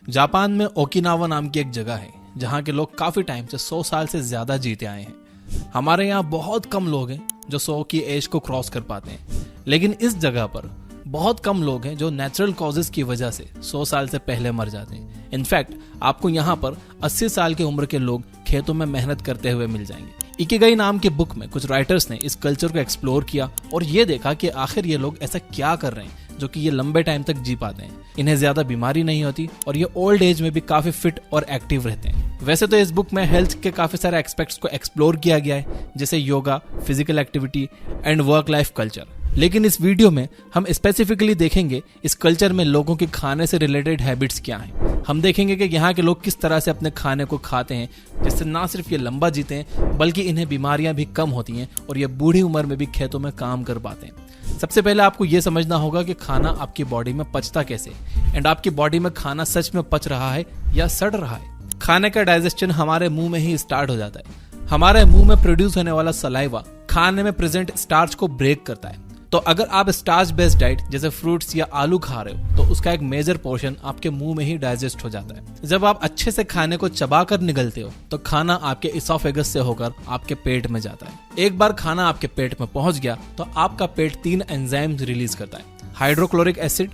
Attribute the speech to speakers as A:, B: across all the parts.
A: Japan में Okinawa नाम की एक जगह है जहाँ के लोग काफी टाइम से 100 साल से ज्यादा जीते आए हैं। हमारे यहाँ बहुत कम लोग हैं जो 100 की एज को क्रॉस कर पाते हैं, लेकिन इस जगह पर बहुत कम लोग हैं जो नेचुरल कॉजेज की वजह से 100 साल से पहले मर जाते हैं। इनफैक्ट आपको यहाँ पर 80 साल की उम्र के लोग खेतों में मेहनत करते हुए मिल जाएंगे। इकिगाई नाम के बुक में कुछ राइटर्स ने इस कल्चर को एक्सप्लोर किया और ये देखा कि आखिर ये लोग ऐसा क्या कर रहे हैं जो कि ये लंबे टाइम तक जी पाते हैं। इन्हें ज्यादा बीमारी नहीं होती और ये ओल्ड एज में भी काफी फिट और एक्टिव रहते हैं। वैसे तो इस बुक में हेल्थ के काफी सारे एस्पेक्ट्स को एक्सप्लोर किया गया है, जैसे yoga, physical activity and work life culture, लेकिन इस वीडियो में हम स्पेसिफिकली देखेंगे इस कल्चर में लोगों के खाने से रिलेटेड हैबिट्स क्या हैं। हम देखेंगे कि यहाँ के लोग किस तरह से अपने खाने को खाते हैं जिससे ना सिर्फ ये लंबा जीते हैं बल्कि इन्हें बीमारियां भी कम होती हैं और ये बूढ़ी उम्र में भी खेतों में काम कर पाते हैं। सबसे पहले आपको ये समझना होगा कि खाना आपकी बॉडी में पचता कैसे एंड आपकी बॉडी में खाना सच में पच रहा है या सड़ रहा है। खाने का डाइजेशन हमारे मुंह में ही स्टार्ट हो जाता है। हमारे मुंह में प्रोड्यूस होने वाला सलाइवा खाने में प्रेजेंट स्टार्च को ब्रेक करता है। तो अगर आप स्टार्च बेस्ड डाइट जैसे फ्रूट्स या आलू खा रहे हो तो उसका एक मेजर पोर्शन आपके मुंह में ही डाइजेस्ट हो जाता है। जब आप अच्छे से खाने को चबा कर निगलते हो तो खाना आपके इसोफेगस से होकर आपके पेट में जाता है। एक बार खाना आपके पेट में पहुंच गया तो आपका पेट 3 एंजाइम्स रिलीज करता है, हाइड्रोक्लोरिक एसिड,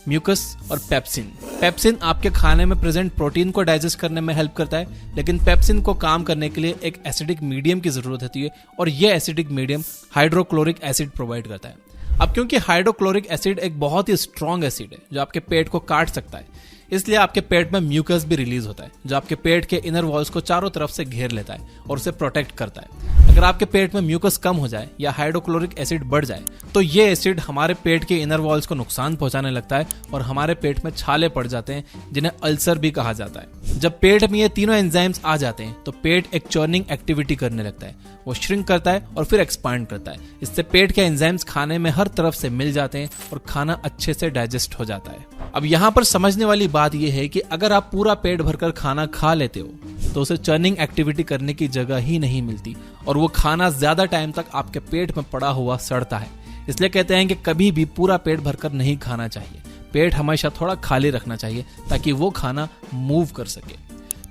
A: म्यूकस और पेप्सिन। पेप्सिन आपके खाने में प्रेजेंट प्रोटीन को डाइजेस्ट करने में हेल्प करता है, लेकिन पेप्सिन को काम करने के लिए एक एसिडिक मीडियम की जरूरत होती है और यह acidic medium hydrochloric acid provide करता है। अब क्योंकि हाइड्रोक्लोरिक एसिड एक बहुत ही स्ट्रॉन्ग एसिड है जो आपके पेट को काट सकता है, इसलिए आपके पेट में म्यूकस भी रिलीज होता है जो आपके पेट के इनर वॉल्स को चारों तरफ से घेर लेता है और उसे प्रोटेक्ट करता है। अगर आपके पेट में म्यूकस कम हो जाए या हाइड्रोक्लोरिक एसिड बढ़ जाए तो ये एसिड हमारे पेट के इनर वॉल्स को नुकसान पहुंचाने लगता है और हमारे पेट में छाले पड़ जाते हैं जिन्हें अल्सर भी कहा जाता है। जब पेट में ये तीनों एंजाइम्स आ जाते हैं तो पेट एक चर्निंग एक्टिविटी करने लगता है, वो श्रिंक करता है और फिर एक्सपांड करता है। इससे पेट के एंजाइम्स खाने में हर तरफ से मिल जाते हैं और खाना अच्छे से डाइजेस्ट हो जाता है। अब यहाँ पर समझने वाली बात यह है कि अगर आप पूरा पेट भरकर खाना खा लेते हो तो उसे चर्निंग एक्टिविटी करने की जगह ही नहीं मिलती और वो खाना ज्यादा टाइम तक आपके पेट में पड़ा हुआ सड़ता है। इसलिए कहते हैं कि कभी भी पूरा पेट भरकर नहीं खाना चाहिए। पेट हमेशा थोड़ा खाली रखना चाहिए ताकि वो खाना मूव कर सके।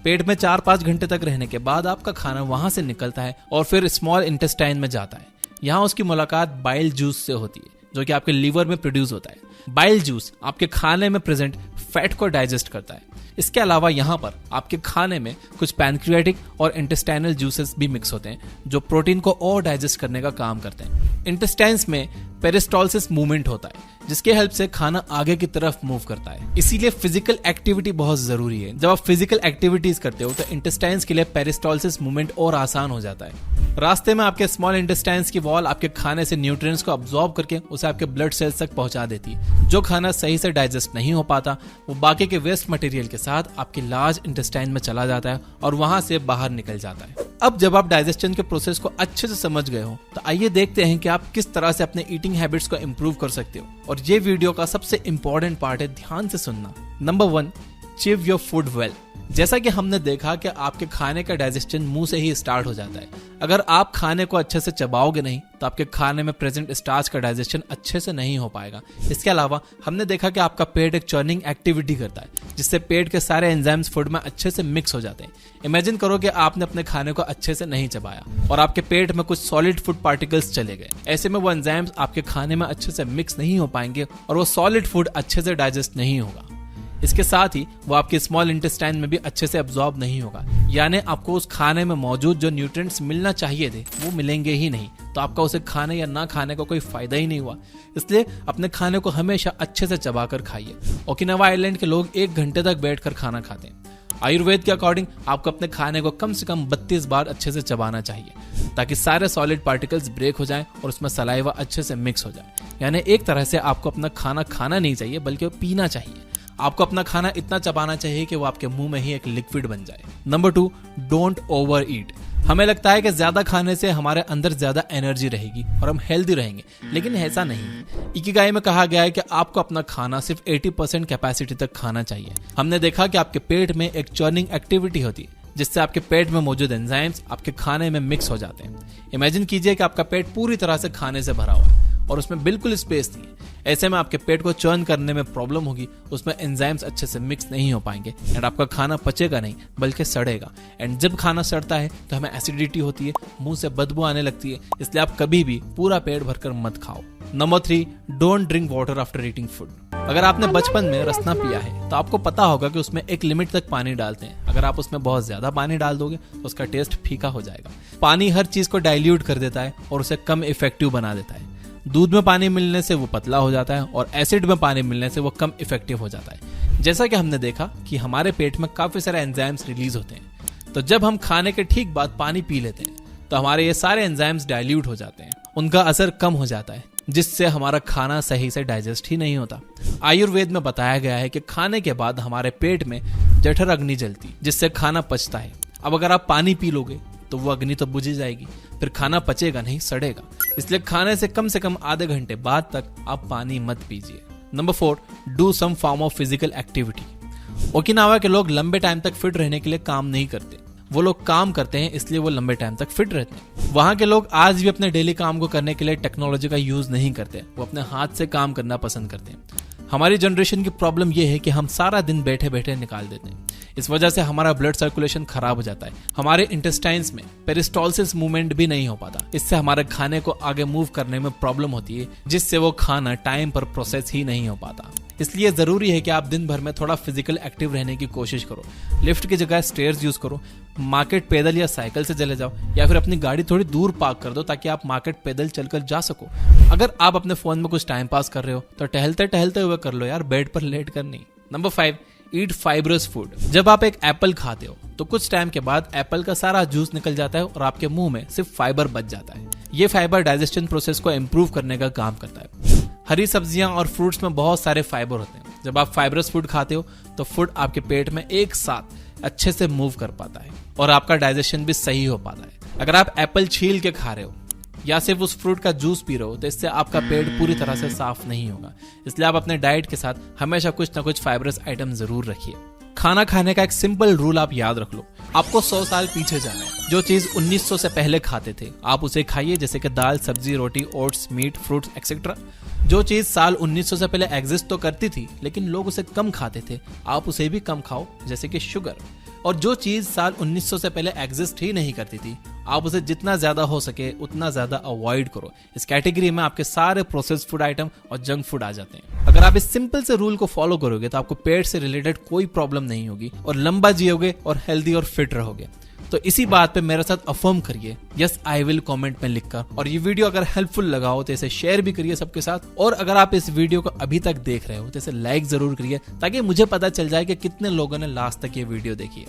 A: पेट में 4-5 घंटे तक रहने के बाद आपका खाना वहां से निकलता है और फिर स्मॉल इंटेस्टाइन में जाता है। यहाँ उसकी मुलाकात बाइल जूस से होती है जो कि आपके लीवर में प्रोड्यूस होता है। बाइल जूस आपके खाने में प्रेजेंट फैट को डाइजेस्ट करता है। इसके अलावा यहाँ पर आपके खाने में कुछ पैनक्रियाटिक और इंटेस्टाइनल जूसेस भी मिक्स होते हैं जो प्रोटीन को और डाइजेस्ट करने का काम करते हैं। इंटेस्टाइन्स में पेरिस्टोलिसिस मूवमेंट होता है जिसके हेल्प से खाना आगे की तरफ मूव करता है। इसीलिए फिजिकल एक्टिविटी बहुत जरूरी है। जब आप फिजिकल एक्टिविटीज करते हो तो इंटेस्टाइन्स के लिए पेरिस्टोलिसिस मूवमेंट और आसान हो जाता है। रास्ते में आपके स्मॉल इंटेस्टाइन्स की वॉल आपके खाने से न्यूट्रिएंट्स को अब्सॉर्ब करके उसे आपके ब्लड सेल्स तक पहुंचा देती है। जो खाना सही से डाइजेस्ट नहीं हो पाता वो बाकी के वेस्ट मटेरियल के साथ आपके लार्ज इंटेस्टाइन में चला जाता है और वहां से बाहर निकल जाता है। अब जब आप डाइजेशन के प्रोसेस को अच्छे से समझ गए हो तो आइए देखते हैं कि आप किस तरह से अपने ईटिंग हैबिट्स को इंप्रूव कर सकते हो। और ये वीडियो का सबसे इंपॉर्टेंट पार्ट है, ध्यान से सुनना। Number 1, chew your food well. जैसा कि हमने देखा कि आपके खाने का डाइजेशन मुंह से ही स्टार्ट हो जाता है। अगर आप खाने को अच्छे से चबाओगे नहीं तो आपके खाने में प्रेजेंट स्टार्च का डाइजेशन अच्छे से नहीं हो पाएगा। इसके अलावा हमने देखा कि आपका पेट एक चर्निंग एक्टिविटी करता है जिससे पेट के सारे एंजाइम्स फूड में अच्छे से मिक्स हो जाते हैं। इमेजिन करो कि आपने अपने खाने को अच्छे से नहीं चबाया और आपके पेट में कुछ सॉलिड फूड पार्टिकल्स चले गए। ऐसे में वो एंजाइम्स आपके खाने में अच्छे से मिक्स नहीं हो पाएंगे और वो सॉलिड फूड अच्छे से डाइजेस्ट नहीं होगा। इसके साथ ही वो आपके स्मॉल इंटेस्टाइन में भी अच्छे से अब्सॉर्ब नहीं होगा, यानी आपको उस खाने में मौजूद जो न्यूट्रिएंट्स मिलना चाहिए थे वो मिलेंगे ही नहीं। तो आपका उसे खाने या ना खाने का कोई फायदा ही नहीं हुआ। इसलिए अपने खाने को हमेशा अच्छे से चबाकर खाइए। ओकिनावा आइलैंड के लोग 1 घंटे तक बैठकर खाना खाते हैं। आयुर्वेद के अकॉर्डिंग आपको अपने खाने को कम से कम 32 बार अच्छे से चबाना चाहिए ताकि सारे सॉलिड पार्टिकल्स ब्रेक हो जाएं और उसमें सलाइवा अच्छे से मिक्स हो जाए। यानी एक तरह से आपको अपना खाना खाना नहीं चाहिए बल्कि पीना चाहिए। आपको अपना खाना इतना चबाना चाहिए कि वो आपके मुंह में ही एक लिक्विड बन जाए। नंबर 2, डोंट ओवर ईट। हमें लगता है कि ज्यादा खाने से हमारे अंदर ज्यादा एनर्जी रहेगी और हम हेल्दी रहेंगे, लेकिन ऐसा नहीं है। इकिगाई में कहा गया है कि आपको अपना खाना सिर्फ 80% कैपेसिटी तक खाना चाहिए। हमने देखा कि आपके पेट में एक चर्निंग एक्टिविटी होती है जिससे आपके पेट में मौजूद एंजाइम्स आपके खाने में मिक्स हो जाते हैं। इमेजिन कीजिए कि आपका पेट पूरी तरह से खाने से भरा हुआ है और उसमें बिल्कुल स्पेस नहीं है। ऐसे में आपके पेट को चर्न करने में प्रॉब्लम होगी, उसमें एंजाइम्स अच्छे से मिक्स नहीं हो पाएंगे एंड आपका खाना पचेगा नहीं बल्कि सड़ेगा। एंड जब खाना सड़ता है तो हमें एसिडिटी होती है, मुंह से बदबू आने लगती है। इसलिए आप कभी भी पूरा पेट भरकर मत खाओ। Number 3, don't drink water after eating food. अगर आपने बचपन में रसना पिया है तो आपको पता होगा कि उसमें एक लिमिट तक पानी डालते हैं। अगर आप उसमें बहुत ज्यादा पानी डाल दोगे तो उसका टेस्ट फीका हो जाएगा। पानी हर चीज को डाइल्यूट कर देता है और उसे कम इफेक्टिव बना देता है। दूध में पानी मिलने से वो पतला हो जाता है और एसिड में पानी मिलने से वो कम इफेक्टिव हो जाता है। जैसा कि हमने देखा कि हमारे पेट में काफी सारे एंजाइम्स रिलीज होते हैं, तो जब हम खाने के ठीक बाद पानी पी लेते हैं तो हमारे ये सारे एंजाइम्स डाइल्यूट हो जाते हैं, उनका असर कम हो जाता है, जिससे हमारा खाना सही से डाइजेस्ट ही नहीं होता। आयुर्वेद में बताया गया है कि खाने के बाद हमारे पेट में जठर अग्नि जलती, जिससे खाना पचता है। अब अगर आप पानी पी लोगे तो वो अग्नि तो बुझ जाएगी, फिर खाना पचेगा नहीं, सड़ेगा। इसलिए खाने से कम आधे घंटे बाद तक आप पानी मत पीजिए। Number 4, do some form of physical activity. Okinawa के लोग लंबे टाइम तक फिट रहने के लिए काम नहीं करते, वो लोग काम करते हैं इसलिए वो लंबे टाइम तक फिट रहते हैं। वहां के लोग आज भी अपने डेली काम को करने के लिए टेक्नोलॉजी का यूज नहीं करते, वो अपने हाथ से काम करना पसंद करते हैं। हमारी जनरेशन की प्रॉब्लम यह है कि हम सारा दिन बैठे बैठे निकाल देते हैं। इस वजह से हमारा ब्लड सर्कुलेशन खराब हो जाता है, हमारे इंटेस्टाइन्स में पेरिस्टोलिसिस मूवमेंट भी नहीं हो पाता। इससे हमारे खाने को आगे मूव करने में प्रॉब्लम होती है, जिससे वो खाना टाइम पर प्रोसेस ही नहीं हो पाता। इसलिए जरूरी है कि आप दिन भर में थोड़ा फिजिकल एक्टिव रहने की कोशिश करो। लिफ्ट की जगह स्टेयर्स यूज करो, मार्केट पैदल या साइकिल से चले जाओ, या फिर अपनी गाड़ी थोड़ी दूर पार्क कर दो ताकि आप मार्केट पैदल चलकर जा सको। अगर आप अपने फोन में कुछ टाइम पास कर रहे हो तो टहलते टहलते हुए कर लो यार, बेड पर लेट कर नहीं। नंबर 5, ईट फाइब्रस फूड। जब आप एक एप्पल खाते हो तो कुछ टाइम के बाद एप्पल का सारा जूस निकल जाता है और आपके मुंह में सिर्फ फाइबर बच जाता है। ये फाइबर डाइजेशन प्रोसेस को इम्प्रूव करने का काम करता है। हरी सब्जियां और फ्रूट्स में बहुत सारे फाइबर होते हैं। जब आप फाइबरस फूड खाते हो तो फूड आपके पेट में एक साथ अच्छे से मूव कर पाता है और आपका डाइजेशन भी सही हो पाता है। अगर आप एप्पल छील के खा रहे हो या सिर्फ उस फ्रूट का जूस पी रहे हो तो इससे आपका पेट पूरी तरह से साफ नहीं होगा। इसलिए आप अपने डाइट के साथ हमेशा कुछ ना कुछ फाइबरस आइटम जरूर रखिए। खाना खाने का एक सिंपल रूल आप याद रख लो, आपको 100 साल पीछे जाना है। जो चीज 1900 से पहले खाते थे आप उसे खाइए, जैसे कि दाल, सब्जी, रोटी, ओट्स, मीट, फ्रूट्स एक्सेट्रा। जो चीज साल 1900 से पहले एग्जिस्ट तो करती थी लेकिन लोग उसे कम खाते थे, आप उसे भी कम खाओ, जैसे कि शुगर। और जो चीज साल 1900 से पहले एग्जिस्ट ही नहीं करती थी आप उसे जितना ज्यादा हो सके उतना ज्यादा अवॉइड करो। इस कैटेगरी में आपके सारे प्रोसेस्ड फूड आइटम और जंक फूड आ जाते हैं। अगर आप इस सिंपल से रूल को फॉलो करोगे तो आपको पेट से रिलेटेड कोई प्रॉब्लम नहीं होगी और लंबा जियोगे और हेल्दी और फिट रहोगे। तो इसी बात पे मेरे साथ अफर्म करिए यस आई विल कमेंट में लिखकर। और ये वीडियो अगर हेल्पफुल लगा हो तो इसे शेयर भी करिए सबके साथ। और अगर आप इस वीडियो को अभी तक देख रहे हो तो इसे लाइक जरूर करिए ताकि मुझे पता चल जाए कि कितने लोगों ने लास्ट तक ये वीडियो देखी है।